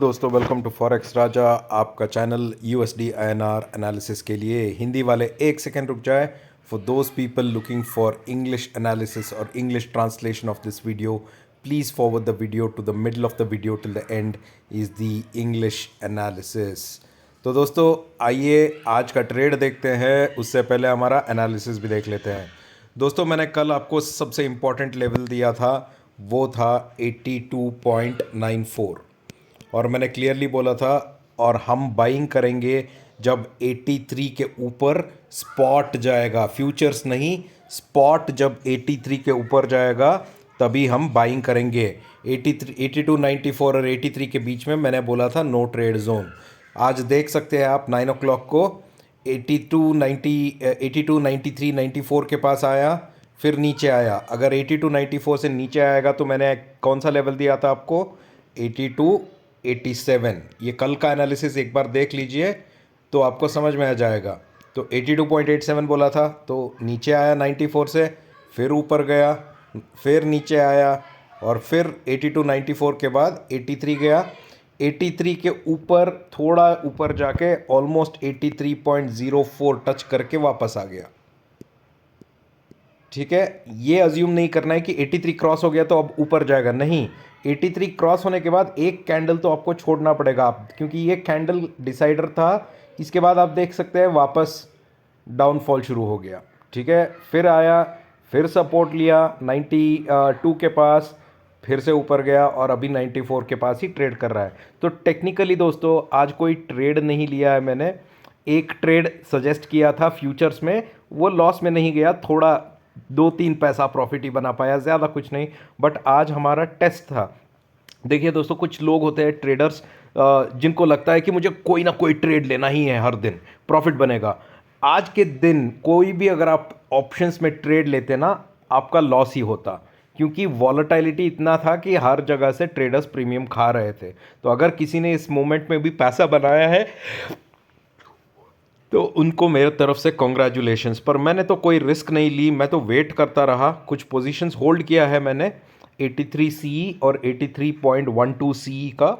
दोस्तों welcome to forex राजा, आपका channel USD INR analysis के लिए। हिंदी वाले एक सेकेंड रुक जाए। For those people looking for English analysis और English translation of this video, please forward the video to the middle of the video till the end is the English analysis. तो दोस्तों आइए आज का ट्रेड देखते हैं, उससे पहले हमारा एनालिसिस भी देख लेते हैं। दोस्तों मैंने कल आपको सबसे इम्पॉर्टेंट लेवल दिया था, वो था 82.94 और मैंने क्लियरली बोला था और हम बाइंग करेंगे जब 83 के ऊपर स्पॉट जाएगा, फ्यूचर्स नहीं, स्पॉट जब 83 के ऊपर जाएगा तभी हम बाइंग करेंगे। 83 82.94 और 83 के बीच में मैंने बोला था नो ट्रेड जोन। आज देख सकते हैं आप 9 o'clock को 82 93 94 के पास आया, फिर नीचे आया। अगर 82 94 से नीचे आएगा तो मैंने कौन सा लेवल दिया था आपको, 82 87। ये कल का एनालिसिस एक बार देख लीजिए तो आपको समझ में आ जाएगा। तो 82.87 बोला था, तो नीचे आया 94 से, फिर ऊपर गया, फिर नीचे आया और फिर 82 94 के बाद 83 गया। 83 के ऊपर थोड़ा ऊपर जाके ऑलमोस्ट 83.04 टच करके वापस आ गया। ठीक है, ये अज्यूम नहीं करना है कि 83 क्रॉस हो गया तो अब ऊपर जाएगा, नहीं। 83 क्रॉस होने के बाद एक कैंडल तो आपको छोड़ना पड़ेगा आप, क्योंकि ये कैंडल डिसाइडर था। इसके बाद आप देख सकते हैं वापस डाउनफॉल शुरू हो गया। ठीक है, फिर आया, फिर सपोर्ट लिया 92 के पास, फिर से ऊपर गया और अभी 94 के पास ही ट्रेड कर रहा है। तो टेक्निकली दोस्तों आज कोई ट्रेड नहीं लिया है मैंने। एक ट्रेड सजेस्ट किया था फ्यूचर्स में, वो लॉस में नहीं गया, थोड़ा 2-3 पैसा प्रॉफिट ही बना पाया, ज़्यादा कुछ नहीं। बट आज हमारा टेस्ट था। देखिए दोस्तों, कुछ लोग होते हैं ट्रेडर्स जिनको लगता है कि मुझे कोई ना कोई ट्रेड लेना ही है, हर दिन प्रॉफिट बनेगा। आज के दिन कोई भी अगर आप ऑप्शंस में ट्रेड लेते ना, आपका लॉस ही होता, क्योंकि वॉलेटिलिटी इतना था कि हर जगह से ट्रेडर्स प्रीमियम खा रहे थे। तो अगर किसी ने इस मोमेंट में भी पैसा बनाया है तो उनको मेरे तरफ से कॉन्ग्रेचुलेशंस। पर मैंने तो कोई रिस्क नहीं ली, मैं तो वेट करता रहा। कुछ पोजीशंस होल्ड किया है मैंने 83 सी और 83.12 सी का,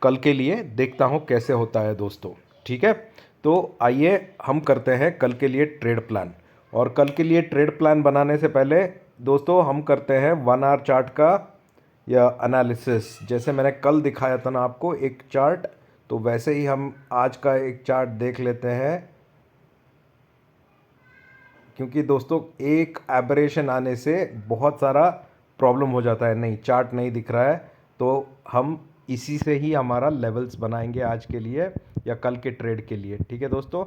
कल के लिए देखता हूँ कैसे होता है दोस्तों। ठीक है, तो आइए हम करते हैं कल के लिए ट्रेड प्लान। और कल के लिए ट्रेड प्लान बनाने से पहले दोस्तों हम करते हैं 1 आवर चार्ट का या एनालिसिस। जैसे मैंने कल दिखाया था ना आपको एक चार्ट, तो वैसे ही हम आज का एक चार्ट देख लेते हैं। क्योंकि दोस्तों एक एबरेशन आने से बहुत सारा प्रॉब्लम हो जाता है। नहीं, चार्ट नहीं दिख रहा है, तो हम इसी से ही हमारा लेवल्स बनाएंगे आज के लिए या कल के ट्रेड के लिए। ठीक है दोस्तों,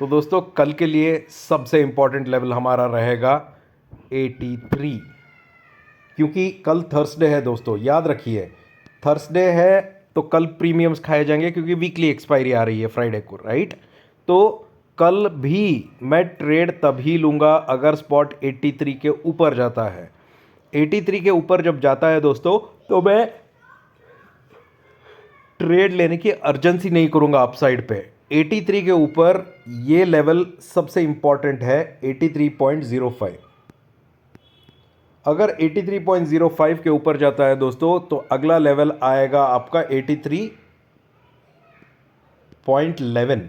तो दोस्तों कल के लिए सबसे इम्पॉर्टेंट लेवल हमारा रहेगा 83, क्योंकि कल थर्सडे है दोस्तों, याद रखिए थर्सडे है तो कल प्रीमियम्स खाए जाएंगे, क्योंकि वीकली एक्सपायरी आ रही है फ्राइडे को, राइट। तो कल भी मैं ट्रेड तभी लूँगा अगर स्पॉट 83 के ऊपर जाता है। 83 के ऊपर जब जाता है दोस्तों, तो मैं ट्रेड लेने की अर्जेंसी नहीं करूँगा अपसाइड पे। 83 के ऊपर ये लेवल सबसे इंपॉर्टेंट है, 83.05। अगर 83.05 के ऊपर जाता है दोस्तों, तो अगला लेवल आएगा आपका 83.11।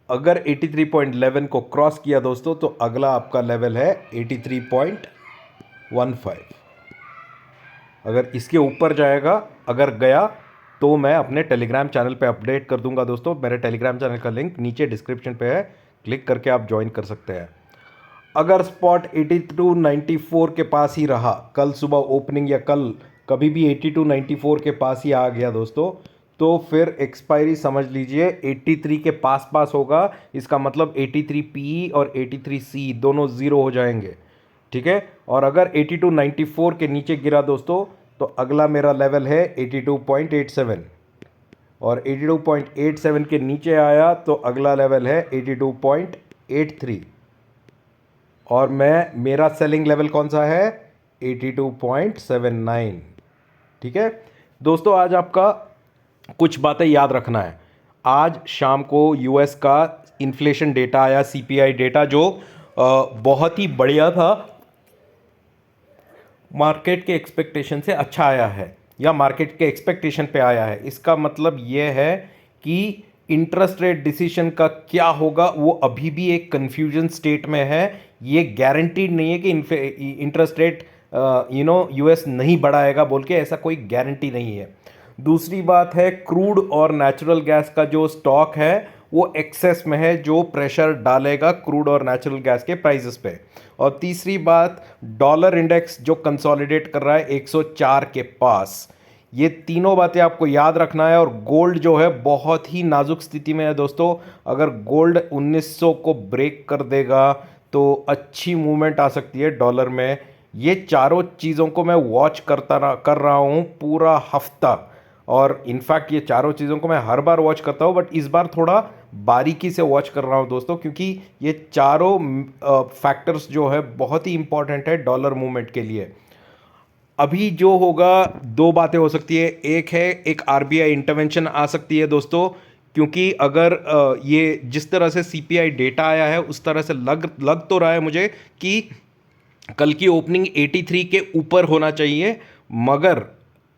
अगर 83.11 को क्रॉस किया दोस्तों, तो अगला आपका लेवल है 83.15। अगर इसके ऊपर जाएगा, अगर गया, तो मैं अपने टेलीग्राम चैनल पे अपडेट कर दूंगा दोस्तों। मेरे टेलीग्राम चैनल का लिंक नीचे डिस्क्रिप्शन पे है, क्लिक करके आप ज्वाइन कर सकते हैं। अगर स्पॉट 82.94 के पास ही रहा कल सुबह ओपनिंग, या कल कभी भी 82.94 के पास ही आ गया दोस्तों, तो फिर एक्सपायरी समझ लीजिए 83 के पास पास होगा। इसका मतलब 83 पी और 83 सी दोनों ज़ीरो हो जाएंगे। ठीक है, और अगर 82.94 के नीचे गिरा दोस्तों, तो अगला मेरा लेवल है 82.87, और 82.87 के नीचे आया तो अगला लेवल है 82.83, और मेरा सेलिंग लेवल कौन सा है, 82.79। ठीक है दोस्तों, आज आपका कुछ बातें याद रखना है। आज शाम को यूएस का इन्फ्लेशन डेटा आया, सीपीआई डेटा, जो बहुत ही बढ़िया था, मार्केट के एक्सपेक्टेशन से अच्छा आया है। या मार्केट के एक्सपेक्टेशन पे आया है। इसका मतलब ये है कि इंटरेस्ट रेट डिसीजन का क्या होगा वो अभी भी एक कंफ्यूजन स्टेट में है। ये गारंटीड नहीं है कि इंटरेस्ट रेट यूएस नहीं बढ़ाएगा बोल के, ऐसा कोई गारंटी नहीं है। दूसरी बात है, क्रूड और नेचुरल गैस का जो स्टॉक है वो एक्सेस में है, जो प्रेशर डालेगा क्रूड और नेचुरल गैस के प्राइसेस पे। और तीसरी बात, डॉलर इंडेक्स जो कंसोलिडेट कर रहा है 104 के पास। ये तीनों बातें आपको याद रखना है। और गोल्ड जो है बहुत ही नाजुक स्थिति में है दोस्तों। अगर गोल्ड 1900 को ब्रेक कर देगा तो अच्छी मूवमेंट आ सकती है डॉलर में। ये चारों चीज़ों को मैं वॉच कर रहा हूँ पूरा हफ्ता। और इनफैक्ट ये चारों चीज़ों को मैं हर बार वॉच करता हूँ, बट इस बार थोड़ा बारीकी से वॉच कर रहा हूँ दोस्तों, क्योंकि ये चारों फैक्टर्स जो है बहुत ही इंपॉर्टेंट है डॉलर मूवमेंट के लिए। अभी जो होगा, दो बातें हो सकती है। एक है, एक आरबीआई इंटरवेंशन आ सकती है दोस्तों, क्योंकि अगर ये जिस तरह से सीपीआई डेटा आया है उस तरह से लग तो रहा है मुझे कि कल की ओपनिंग 83 के ऊपर होना चाहिए, मगर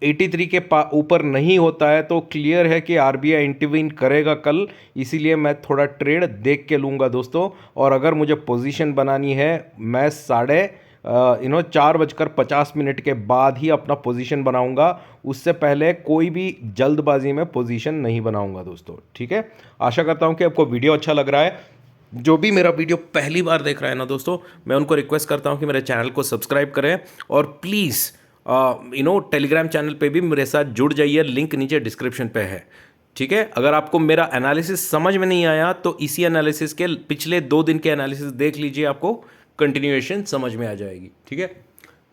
83 के ऊपर नहीं होता है तो क्लियर है कि आरबीआई इंटरवीन करेगा कल। इसीलिए मैं थोड़ा ट्रेड देख के लूँगा दोस्तों। और अगर मुझे पोजीशन बनानी है, मैं 4:50 के बाद ही अपना पोजीशन बनाऊंगा। उससे पहले कोई भी जल्दबाजी में पोजीशन नहीं बनाऊंगा दोस्तों, ठीक है। आशा करता हूं कि आपको वीडियो अच्छा लग रहा है। जो भी मेरा वीडियो पहली बार देख रहा है ना दोस्तों, मैं उनको रिक्वेस्ट करता हूं कि मेरे चैनल को सब्सक्राइब करें। और प्लीज़ टेलीग्राम चैनल पे भी मेरे साथ जुड़ जाइए, लिंक नीचे डिस्क्रिप्शन पे है, ठीक है। अगर आपको मेरा एनालिसिस समझ में नहीं आया तो इसी एनालिसिस के पिछले 2 दिन के एनालिसिस देख लीजिए, आपको कंटिन्यूएशन समझ में आ जाएगी, ठीक है।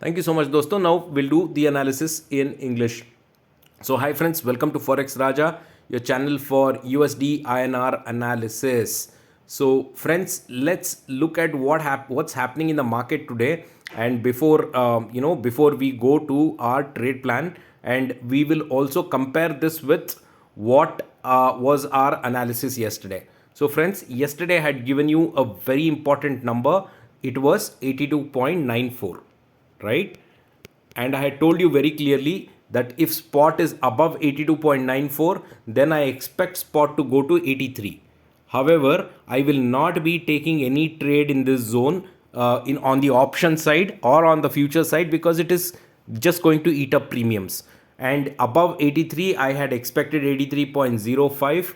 थैंक यू सो मच दोस्तों। Now will do the analysis in English. So hi friends, welcome to Forex Raja, your channel for USD INR analysis. So friends, let's look at what's happening in the market today. And before we go to our trade plan, and we will also compare this with what was our analysis yesterday. So friends, yesterday I had given you a very important number. It was 82.94, right? And I had told you very clearly that if spot is above 82.94, then I expect spot to go to 83. However, I will not be taking any trade in this zone on the option side or on the future side, because it is just going to eat up premiums. And above 83, I had expected 83.05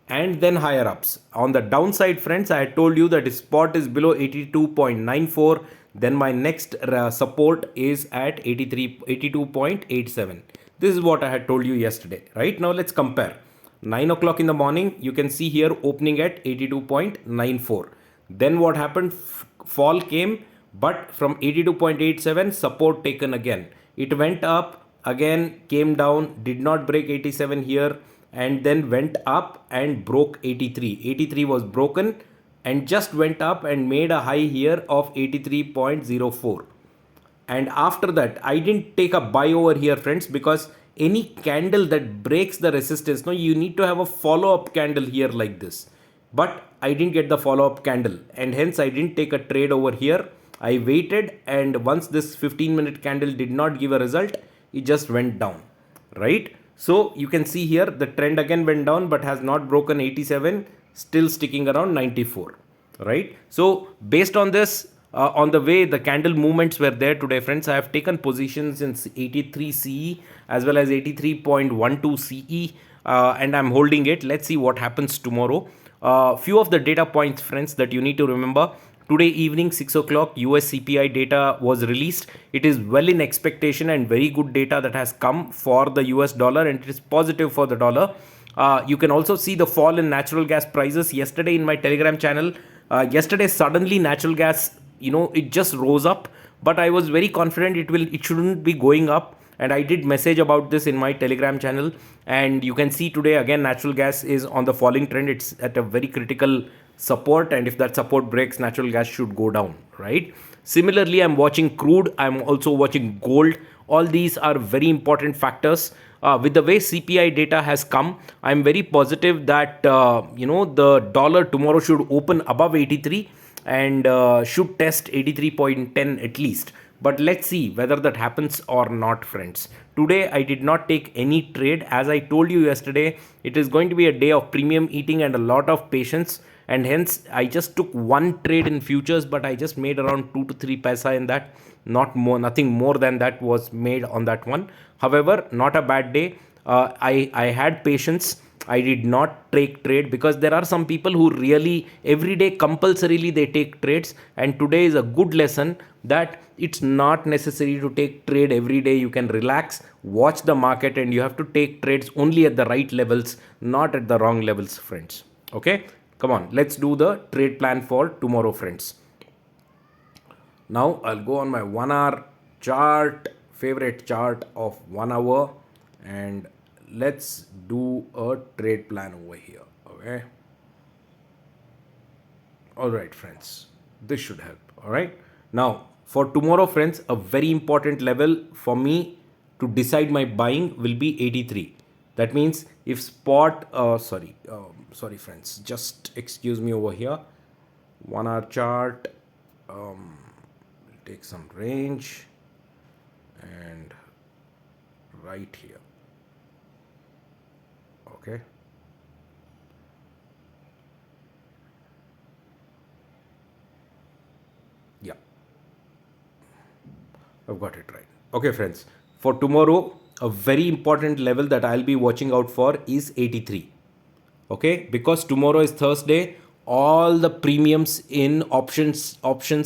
and then higher ups. On the downside, friends, I had told you that if spot is below 82.94, then my next support is at 82.87. This is what I had told you yesterday. Right now, let's compare. 9 o'clock in the morning, you can see here opening at 82.94. Then what happened? Fall came, but from 82.87, support taken again. It went up, again came down, did not break 87 here, and then went up and broke 83. 83 was broken and just went up and made a high here of 83.04. And after that, I didn't take a buy over here, friends, because any candle that breaks the resistance, no, you need to have a follow-up candle here like this. But I didn't get the follow-up candle, and hence I didn't take a trade over here. I waited, and once this 15-minute candle did not give a result, it just went down, right? So you can see here the trend again went down, but has not broken 87, still sticking around 94, right? So based on this, on the way the candle movements were there today, friends, I have taken positions in 83 CE as well as 83.12 CE, and I'm holding it. Let's see what happens tomorrow. Few of the data points, friends, that you need to remember. Today evening, 6 o'clock, US CPI data was released. It is well in expectation and very good data that has come for the US dollar, and it is positive for the dollar. You can also see the fall in natural gas prices yesterday in my Telegram channel. Yesterday, suddenly natural gas, it just rose up, but I was very confident it shouldn't be going up. And I did message about this in my Telegram channel. And you can see today again, natural gas is on the falling trend. It's at a very critical support, and if that support breaks, natural gas should go down, right? Similarly, I'm watching crude, I'm also watching gold. All these are very important factors. With the way CPI data has come, I'm very positive that the dollar tomorrow should open above 83 and should test 83.10 at least. but let's see whether that happens or not, friends. Today I did not take any trade. As I told you yesterday, it is going to be a day of premium eating and a lot of patience, and hence I just took one trade in futures, but I just made around 2 to 3 paisa in that. Not more, nothing more than that was made on that one. However, not a bad day. I had patience. I did not take trade, because there are some people who really every day compulsorily they take trades, and today is a good lesson that it's not necessary to take trade every day. You can relax, watch the market, and you have to take trades only at the right levels, not at the wrong levels, friends. Okay, come on, let's do the trade plan for tomorrow, friends. Now I'll go on my 1 hour chart, favorite chart of 1 hour, and let's do a trade plan over here. Okay, all right, friends, this should help. All right, now for tomorrow, friends, a very important level for me to decide my buying will be 83. That means if spot sorry friends, just excuse me over here. 1 hour chart, take some range, and right here. Okay, yeah, I've got it right. Okay, friends, for tomorrow, a very important level that I'll be watching out for is 83. Okay, because tomorrow is Thursday, all the premiums in options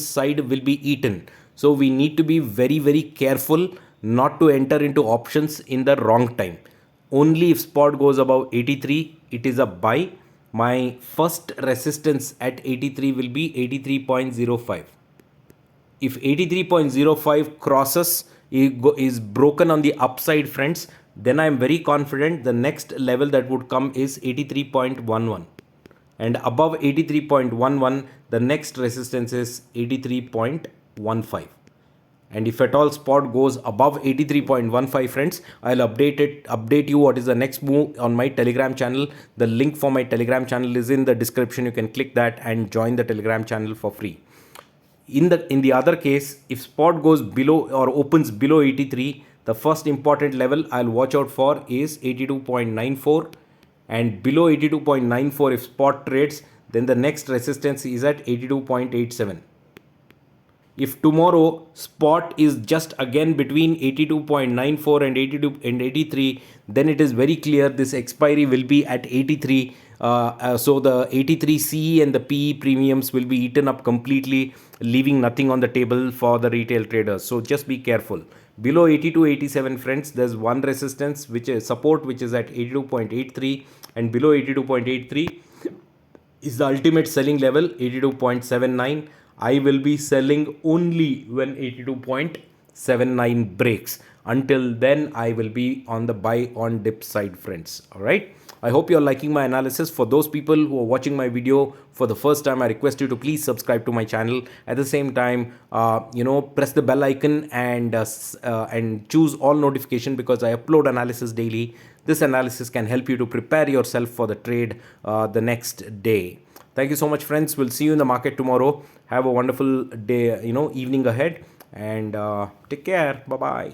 side will be eaten. So we need to be very, very careful not to enter into options in the wrong time. Only if spot goes above 83, it is a buy. My first resistance at 83 will be 83.05. If 83.05 crosses is broken on the upside, friends, then I am very confident the next level that would come is 83.11, and above 83.11 the next resistance is 83.15. And if at all spot goes above 83.15, friends, I'll update you what is the next move on my Telegram channel. The link for my Telegram channel is in the description. You can click that and join the Telegram channel for free. In the other case, if spot goes below or opens below 83, the first important level I'll watch out for is 82.94, and below 82.94 if spot trades, then the next resistance is at 82.87. If tomorrow spot is just again between 82.94 and 82 and 83, then it is very clear this expiry will be at 83. So the 83 CE and the PE premiums will be eaten up completely, leaving nothing on the table for the retail traders. So just be careful. Below 82.87, friends, there's one resistance which is support, which is at 82.83, and below 82.83 is the ultimate selling level, 82.79. I will be selling only when 82.79 breaks. Until then, I will be on the buy on dip side, friends. All right. I hope you're liking my analysis. For those people who are watching my video for the first time, I request you to please subscribe to my channel. At the same time, press the bell icon and choose all notification, because I upload analysis daily. This analysis can help you to prepare yourself for the trade the next day. Thank you so much, friends. We'll see you in the market tomorrow. Have a wonderful day, evening ahead, and take care. Bye bye.